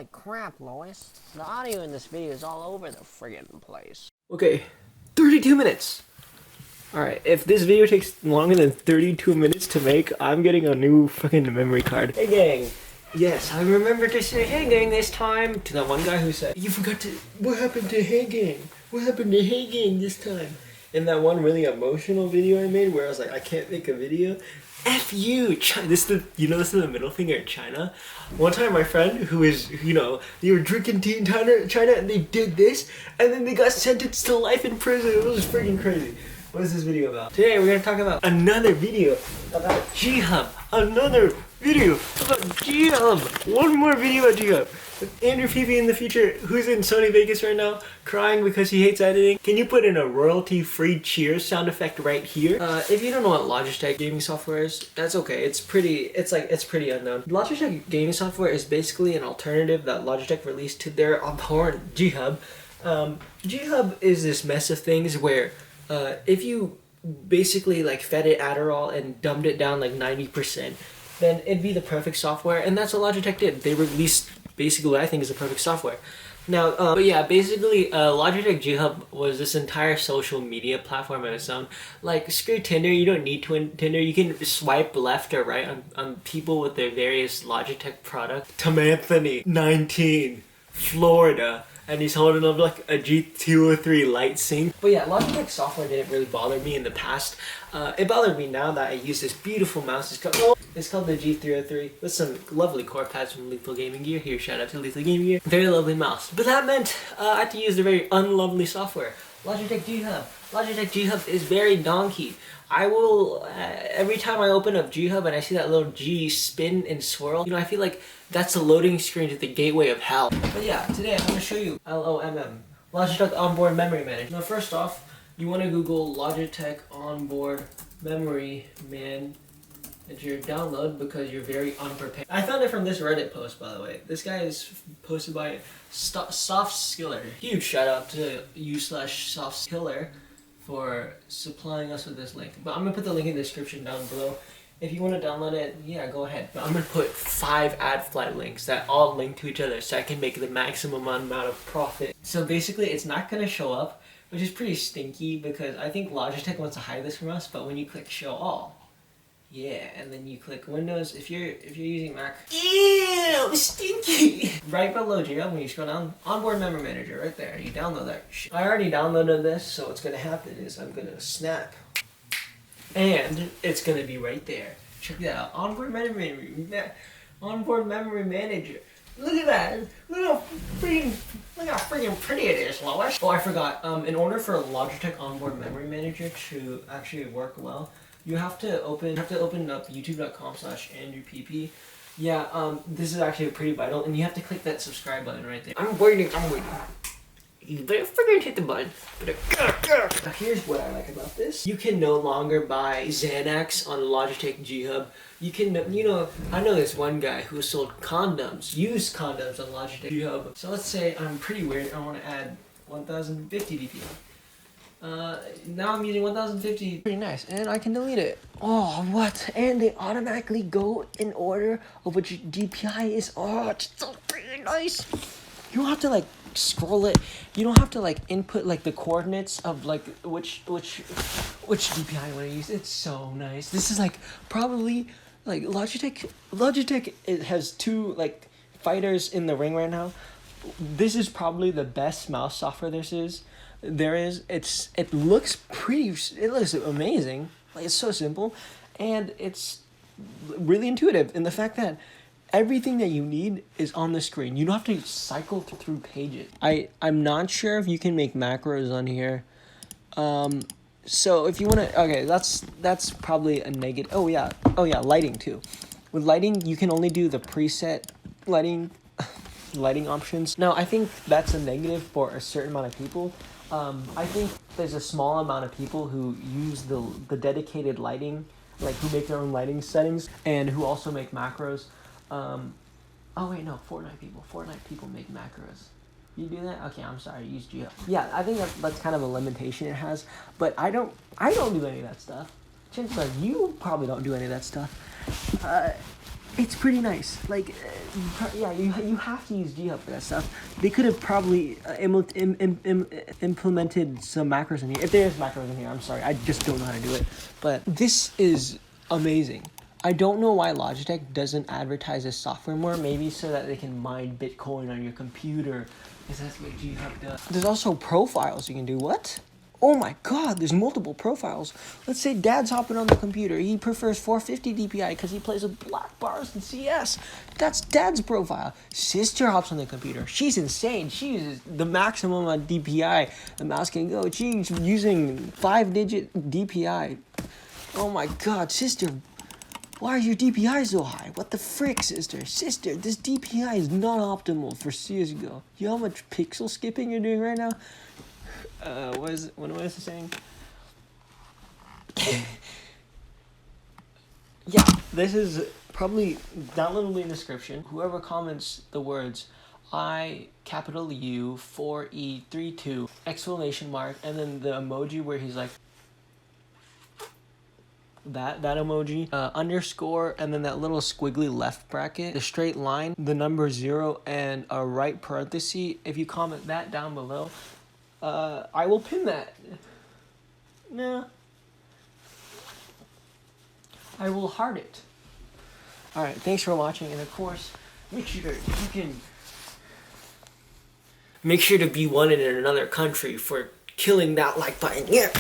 Holy crap, Lois. The audio in this video is all over the friggin' place. Okay, 32 minutes. Alright, if this video takes longer than 32 minutes to make, I'm getting a new fucking memory card. Hey gang. Yes, I remember to say hey gang this time to that one guy who said, you forgot to, what happened to hey gang? What happened to hey gang this time? In that one really emotional video I made where I was like, I can't make a video. F you, China. This is the middle finger in China. One time my friend who is, they were drinking tea in China and they did this and then they got sentenced to life in prison. It was freaking crazy. What is this video about? Today we're going to talk about another video about G-Hub. Another video about G-Hub. One more video about G-Hub. With Andrew Peepy in the future, who's in Sony Vegas right now, crying because he hates editing. Can you put in a royalty-free cheers sound effect right here? If you don't know what Logitech gaming software is, that's okay. It's pretty unknown. Logitech gaming software is basically an alternative that Logitech released to their abhorrent G-Hub. G-Hub is this mess of things where if you basically like fed it Adderall and dumbed it down like 90%, then it'd be the perfect software, and that's what Logitech did. They released basically what I think is the perfect software. Now, but yeah, basically, Logitech G-Hub was this entire social media platform on its own. Like, screw Tinder, you don't need Tinder. You can swipe left or right on people with their various Logitech products. Tom Anthony, 19, Florida, and he's holding up like a G203 light sync. But yeah, Logitech software didn't really bother me in the past. It bothered me now that I use this beautiful mouse. It's called the G303 with some lovely core pads from Lethal Gaming Gear. Here, shout out to Lethal Gaming Gear. Very lovely mouse. But that meant I had to use the very unlovely software. Logitech G-Hub. Logitech G-Hub is very donkey. I will, every time I open up G-Hub and I see that little G spin and swirl, I feel like that's a loading screen to the gateway of hell. But yeah, today I'm going to show you LOMM, Logitech Onboard Memory Manager. Now first off, you want to Google Logitech Onboard Memory Manager download because you're very unprepared. I found it from this Reddit post, by the way. This guy is posted by Soft Skiller. Huge shout out to you/Soft Skiller for supplying us with this link. But I'm gonna put the link in the description down below. If you want to download it, yeah, go ahead. But I'm gonna put 5 ad flight links that all link to each other so I can make the maximum amount of profit. So basically, it's not gonna show up, which is pretty stinky because I think Logitech wants to hide this from us. But when you click Show All, yeah, and then you click Windows. If you're using Mac, ew, stinky. Right below G-Hub, when you scroll down, Onboard Memory Manager, right there. You download that shit. I already downloaded this, so what's gonna happen is I'm gonna snap, and it's gonna be right there. Check that out, Onboard Memory Manager. Look at that. Look how freaking pretty it is, Lois. Oh, I forgot. In order for Logitech Onboard Memory Manager to actually work well, you have to open up youtube.com/AndrewPP. Yeah, this is actually pretty vital, and you have to click that subscribe button right there. I'm waiting. You better freaking hit the button. Now here's what I like about this. You can no longer buy Xanax on Logitech G-Hub. You can, I know this one guy who sold condoms, used condoms on Logitech G-Hub. So let's say I'm pretty weird. I want to add 1050 DPI. Now I'm using 1050. Pretty nice, and I can delete it. Oh, what? And they automatically go in order of which DPI is. Oh, it's so pretty nice. You don't have to like scroll it. You don't have to like input like the coordinates of like which DPI you want to use. It's so nice. This is like probably like Logitech. It has 2 like fighters in the ring right now. This is probably the best mouse software there is. It looks amazing. Like, it's so simple, and it's really intuitive in the fact that everything that you need is on the screen. You don't have to cycle through pages. I'm not sure if you can make macros on here. So if you want to, okay, that's probably a negative. Oh yeah, lighting too. With lighting, you can only do the preset lighting options. Now, I think that's a negative for a certain amount of people. I think there's a small amount of people who use the dedicated lighting, like who make their own lighting settings and who also make macros. Oh wait, no, Fortnite people make macros. You do that? Okay, I'm sorry, use Geo. Yeah, I think that's kind of a limitation it has, but I don't do any of that stuff. Chances are you probably don't do any of that stuff. It's pretty nice. Like, yeah, you have to use GHub for that stuff. They could have probably implemented some macros in here. If there's macros in here, I'm sorry, I just don't know how to do it. But this is amazing. I don't know why Logitech doesn't advertise this software more. Maybe so that they can mine Bitcoin on your computer, because that's what GHub does. There's also profiles you can do. What? Oh my god, there's multiple profiles. Let's say Dad's hopping on the computer. He prefers 450 DPI because he plays with black bars and CS. That's Dad's profile. Sister hops on the computer. She's insane. She uses the maximum on DPI a mouse can go. She's using 5-digit DPI. Oh my god, sister. Why are your DPI so high? What the frick, sister? Sister, this DPI is not optimal for CSGO. You know how much pixel skipping you're doing right now? What was I saying? Yeah, this is probably downloadable in the description. Whoever comments the words I capital U 4E32 exclamation mark and then the emoji where he's like that emoji underscore and then that little squiggly left bracket, the straight line, the number 0 and a right parenthesis. If you comment that down below, I will pin that. Nah. I will heart it. Alright, thanks for watching, and of course, make sure to be wanted in another country for killing that like button. Yeah.